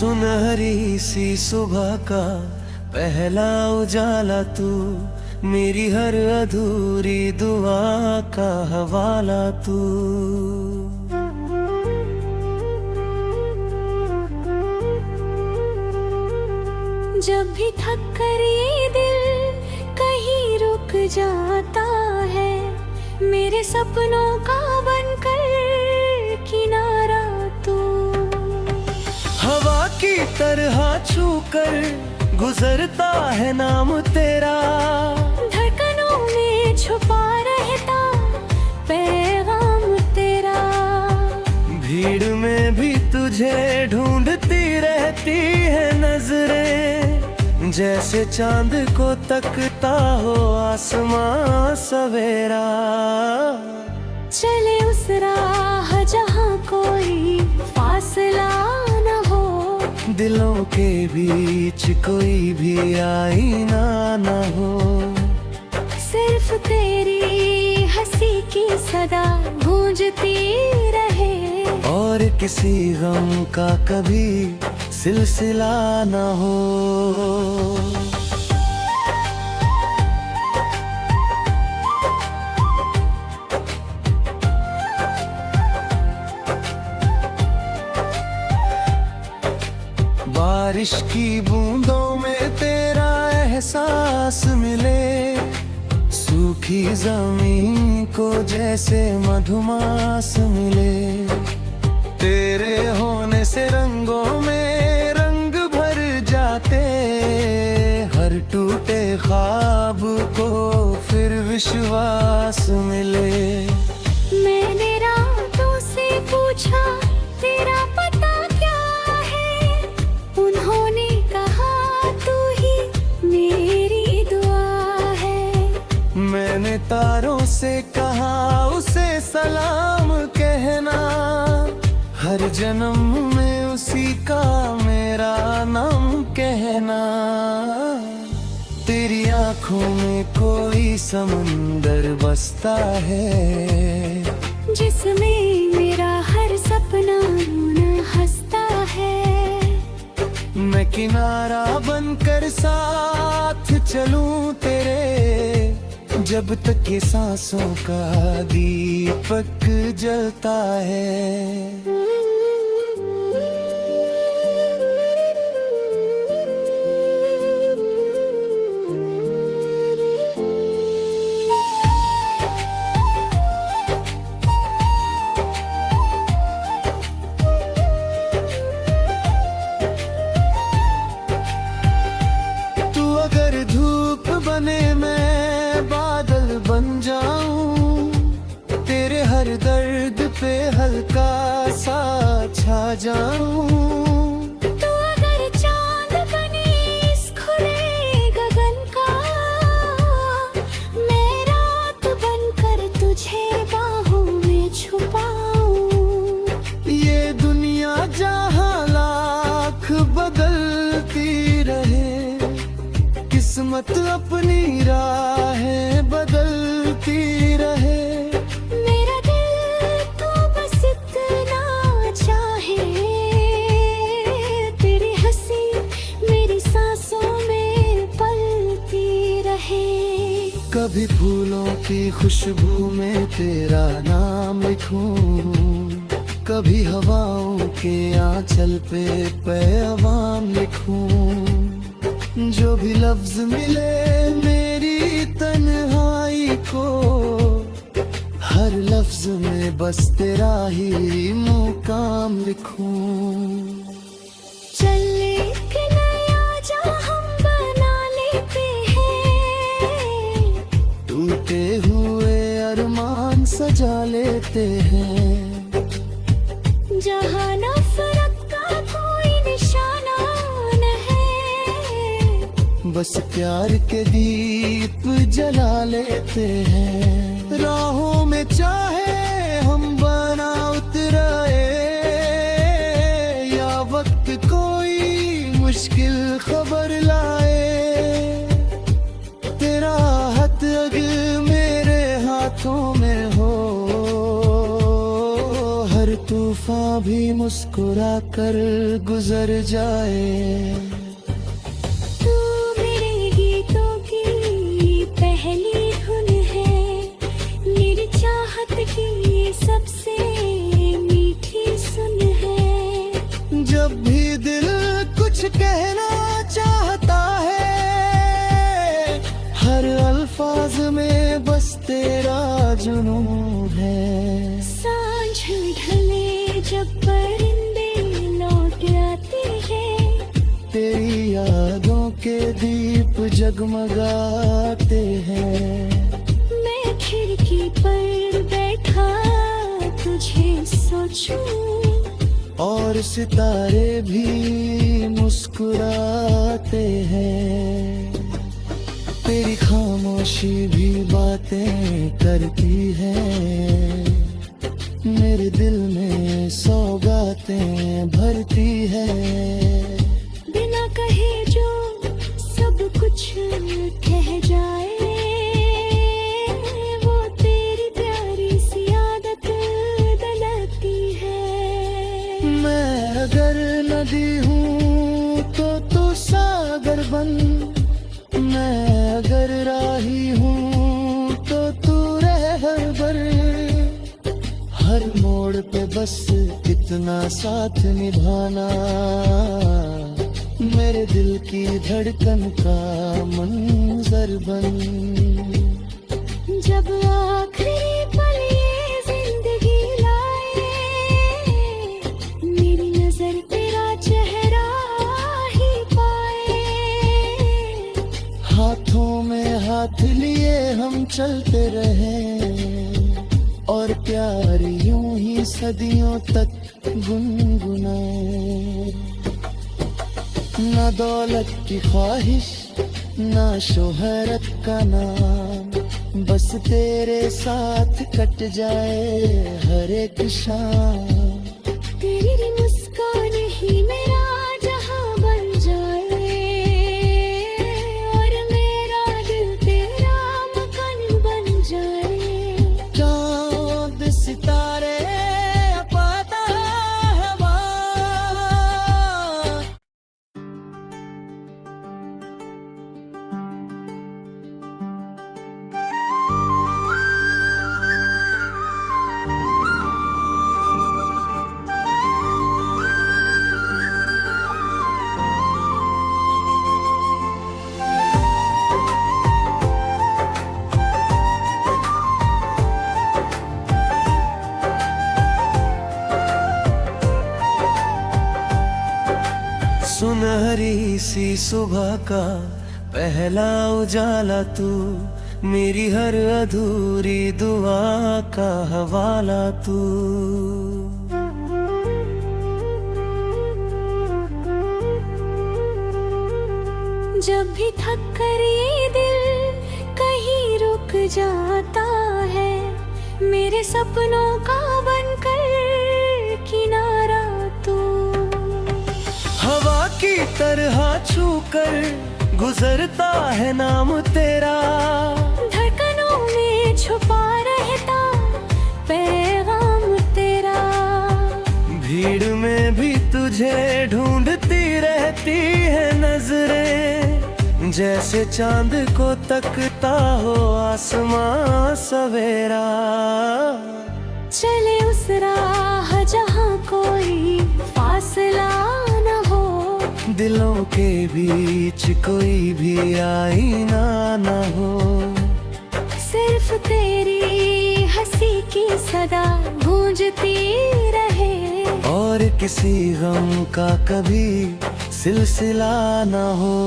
सुनहरी सी सुबह का पहला उजाला तू, मेरी हर अधूरी दुआ का हवाला तू। जब भी थक कर ये दिल कहीं रुक जाता है, मेरे सपनों का बनकर किनारा तू। हवा की तरह छू कर गुजरता है नाम तेरा, धड़कनों में छुपा रहता पैगाम तेरा। भीड़ में भी तुझे ढूंढती रहती है नजरें, जैसे चांद को तकता हो आसमां सवेरा। चले उस राह जहाँ कोई फासला न हो, दिलों के बीच कोई भी आईना न हो। सिर्फ तेरी हंसी की सदा गूंजती रहे, और किसी गम का कभी सिलसिला न हो। बारिश की बूंदों में तेरा एहसास मिले, सूखी जमीन को जैसे मधुमास मिले। तेरे होने से रंगों में रंग भर जाते, हर टूटे ख्वाब को फिर विश्वास मिले। मैंने रातों से पूछा तेरा पता क्या है, उन्होंने कहा तू ही मेरी दुआ है। मैंने तारों से कहा उसे सलाम कहना, हर जन्म में उसी का मेरा नाम कहना। तेरी आंखों में कोई समंदर बसता है, जिसमें मेरा हर सपना रोना हंसता है। मैं किनारा बनकर साथ चलूं तेरे, जब तक ये सांसों का दीपक जलता है। अगर धूप बने मैं बादल बन जाऊं, तेरे हर दर्द पे हल्का सा छा जाऊं। तू अगर चांद बने इस खुले गगन का, मैं रात बनकर तुझे बाहों में छुपाऊं। ये दुनिया जहां लाख बदलती रहे, किस्मत अपनी राहें बदलती रहे। मेरा दिल तो बस इतना चाहे, तेरी हंसी मेरी सांसों में पलती रहे। कभी फूलों की खुशबू में तेरा नाम लिखूं, कभी हवाओं के आंचल पे पैगाम लिखूं। जो भी लफ्ज मिले मेरी तन्हाई को, हर लफ्ज में बस तेरा ही मुकाम लिखूं। चल एक नया जहां हम बना लेते हैं, टूटे हुए अरमान सजा लेते हैं। जहां नफरत का कोई निशाना न है, बस प्यार के दीप जला लेते हैं। राहों में चाहे हम बना उतराए, या वक्त कोई मुश्किल खबर लाए। तेरा हाथ अगर मेरे हाथों में हो, हर तूफान लम्हा भी मुस्कुरा कर गुजर जाए। तू मेरे गीतों की पहली धुन है, मेरी चाहत की ये सबसे मीठी सुन है। जब भी दिल कुछ कहना चाहता है, हर अल्फाज में बस तेरा जुनून है। सांझ ढले जब परिंदे लौट आते हैं, तेरी यादों के दीप जगमगाते हैं। मैं खिड़की पर बैठा तुझे सोचूं, और सितारे भी मुस्कुराते हैं। तेरी खामोशी भी बातें करती है, मेरे दिल में सौगातें भरती है। बिना कहे जो सब कुछ कह जाए, वो तेरी प्यारी सी आदत दलती है। मैं अगर नदी हूँ तो तू सागर बन, मैं अगर राही हूँ तो तू रहबर। हर मोड़ पे बस इतना साथ निभाना, मेरे दिल की धड़कन का मंजर बन। जब आखिरी पल ये जिंदगी लाए, मेरी नजर तेरा चेहरा ही पाए। हाथों में हाथ लिए हम चलते रहे, और प्यार यूं ही सदियों तक गुनगुनाए। ना दौलत की ख्वाहिश, ना शोहरत का नाम, बस तेरे साथ कट जाए हर एक शाम। तेरी मुस्कान ही मेरा जहां बन जाए, और मेरा दिल तेरा मकान बन जाए। चांद सितारे पता हवा, सुनहरी सी सुबह का पहला उजाला तू, मेरी हर अधूरी दुआ का हवाला तू। जब भी थक कर ये दिल कहीं रुक जाता है, मेरे सपनों का बनकर किनारा तू। हवा की तरह छू कर गुजरता है नाम तेरा, धड़कनों में छुपा रहता पैगाम तेरा। भीड़ में भी तुझे ढूंढती रहती है नजरें, जैसे चांद को तकता हो आसमां सवेरा। चले उस राह जहाँ कोई फासला न हो, दिलों के बीच कोई भी आईना न हो। सिर्फ तेरी हंसी की सदा गूंजती रहे, और किसी गम का कभी सिलसिला न हो।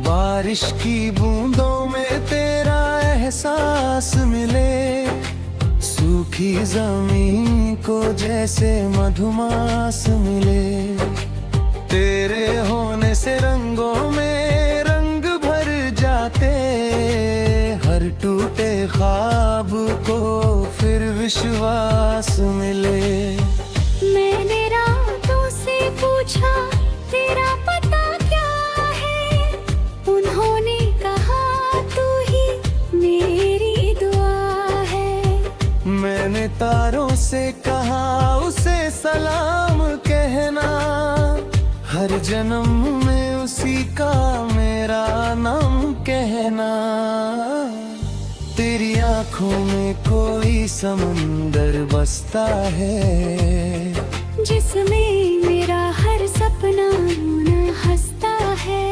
बारिश की बूंदों में तेरा एहसास मिले, सूखी जमीन को जैसे मधुमास मिले। तेरे होने से रंगों में रंग भर जाते, हर टूटे ख्वाब को फिर विश्वास मिले। मैंने रातों से पूछा तेरा पता क्या है, उन्होंने कहा तू ही मेरी दुआ है। मैंने तारों से कहा उसे सलाम कहना, हर जन्म में उसी का मेरा नाम कहना। तेरी आंखों में कोई समंदर बसता है, जिसमें मेरा हर सपना रोना हंसता है।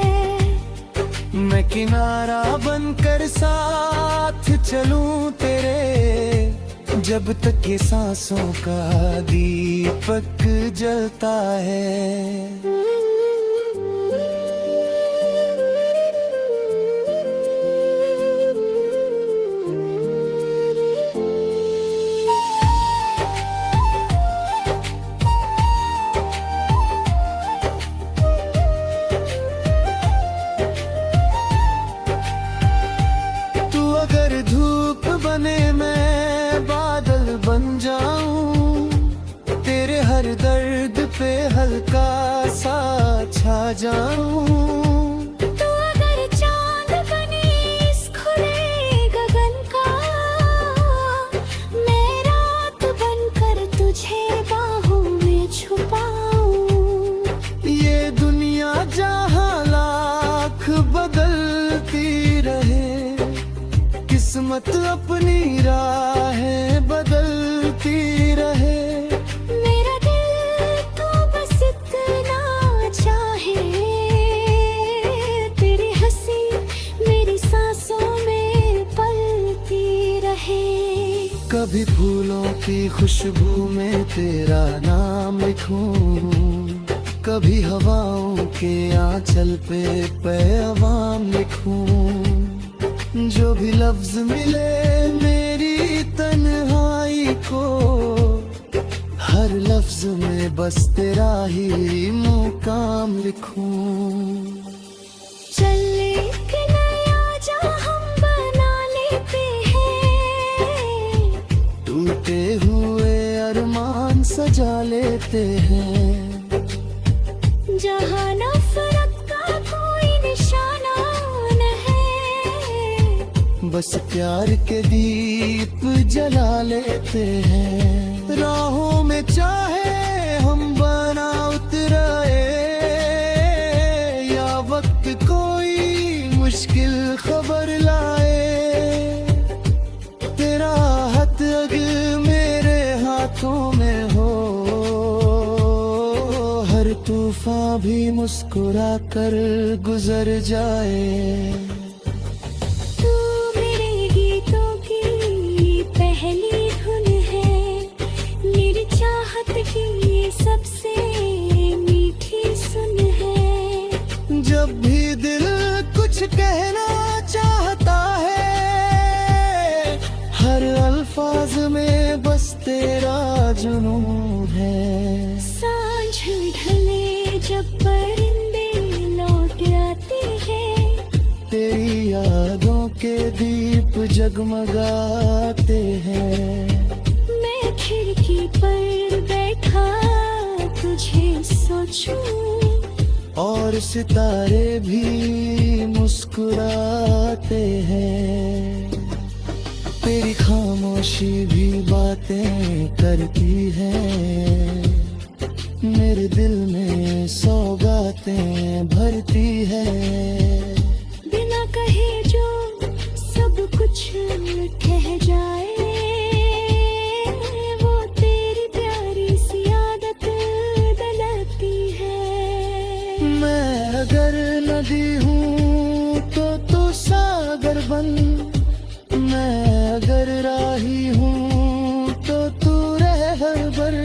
मैं किनारा बनकर साथ चलूं तेरे, जब तक ये सांसों का दीपक जलता है। अगर धूप बने मैं बादल बन जाऊं, तेरे हर दर्द पे हल्का सा छा जाऊं। तू अगर चांद बने इस खुले गगन का, मैं रात बनकर तुझे बाहों में छुपाऊं। ये दुनिया जहां लाख बदलती रहे, किस्मत अपनी राहें बदलती रहे। मेरा दिल तो बस इतना चाहे, तेरी हंसी मेरी सांसों में पलती रहे। कभी फूलों की खुशबू में तेरा नाम लिखूं, कभी हवाओं के आंचल पे पैगाम लिखूं। जो भी लफ्ज मिले मेरी तन्हाई को, हर लफ्ज में बस तेरा ही मुकाम लिखूं। चल एक नया जहां हम बना लेते हैं, टूटे हुए अरमान सजा लेते हैं। जहां नफरत का कोई निशाना न है, बस प्यार के दीप जला लेते हैं। राहों में चाहे हम बना उतराए, या वक्त कोई मुश्किल खबर लाए। तेरा हाथ अगर मेरे हाथों में हो, हर तूफान भी मुस्कुरा कर गुजर जाए। तू मेरे गीतों की पहली धुन है, मेरी चाहत की ये सबसे मीठी सुन है। जब भी दिल कुछ कहना चाहता है, हर अल्फाज में बस तेरा जुनून है। सांझ ढले जब परिंदे लौट आते हैं, तेरी यादों के दीप जगमगाते हैं। मैं खिड़की पर बैठा तुझे सोचूं, और सितारे भी मुस्कुराते हैं। तेरी खामोशी भी बातें करती है, मेरे दिल में सौगातें भरती है। बिना कहे जो सब कुछ कह जाए, वो तेरी प्यारी सी आदत दलती है। मैं अगर नदी हूँ तो तू सागर बन, मैं अगर राही हूँ तो तू रहबर।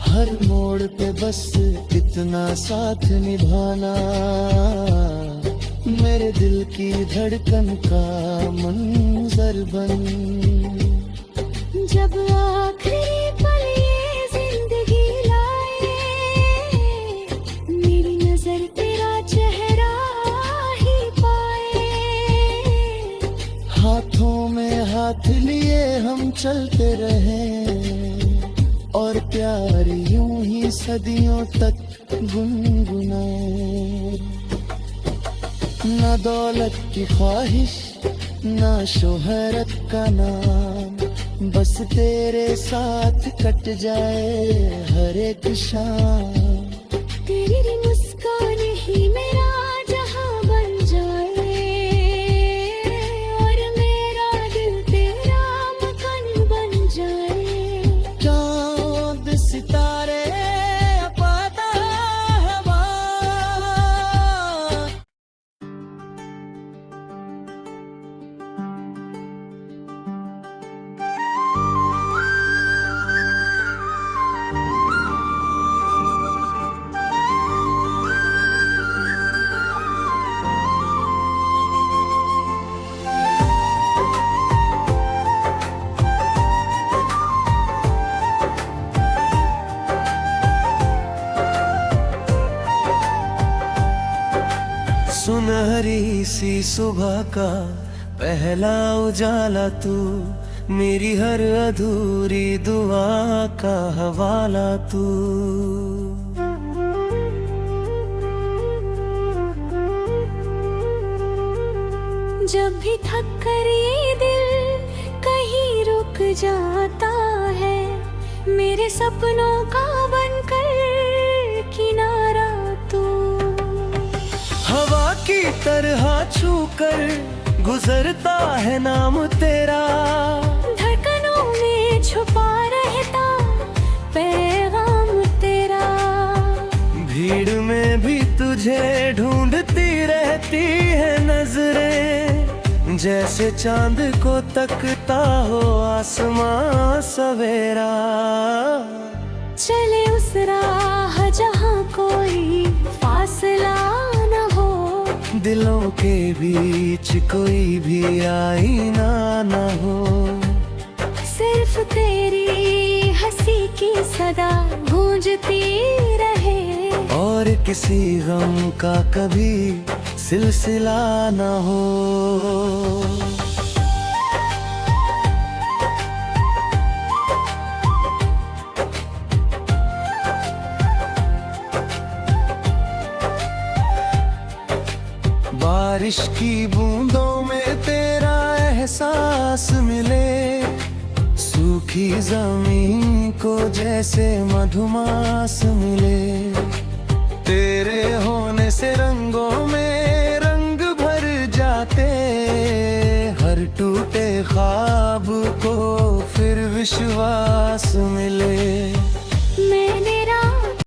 हर मोड़ पे बस इतना साथ निभाना, मेरे दिल की धड़कन का मंजर बन। जब आखिरी पल ये जिंदगी लाए, मेरी नजर तेरा चेहरा ही पाए। हाथों में हाथ लिए हम चलते रहे, और प्यार यूं ही सदियों तक गुनगुनाए। ना दौलत की ख्वाहिश ना शोहरत का नाम, बस तेरे साथ कट जाए हर एक शाम। तेरी मुस्कान ही मेरा जहां बन जाए और मेरा दिल तेरा मकान बन जाए। चांद सितारे पता हवा, सुनहरी सी सुबह का पहला उजाला तू, मेरी हर अधूरी दुआ का हवाला तू। जब भी थक कर ये दिल कहीं रुक जाता है, मेरे सपनों का बनकर किनारा तू। हवा की तरह छू कर गुजरता है नाम तेरा, धड़कनों में छुपा रहता पैगाम तेरा। भीड़ में भी तुझे ढूंढती रहती है नजरें, जैसे चांद को तकता हो आसमां सवेरा। चले उस राह जहां कोई फासला न हो, दिलों के बीच कोई भी आईना न हो। सिर्फ तेरी हंसी की सदा गूंजती रहे, और किसी गम का कभी सिलसिला न हो। बारिश की बूंदों में तेरा एहसास मिले, सूखी जमीन को जैसे मधुमास मिले। तेरे होने से रंगों में रंग भर जाते, हर टूटे ख्वाब को फिर विश्वास मिले। मैंने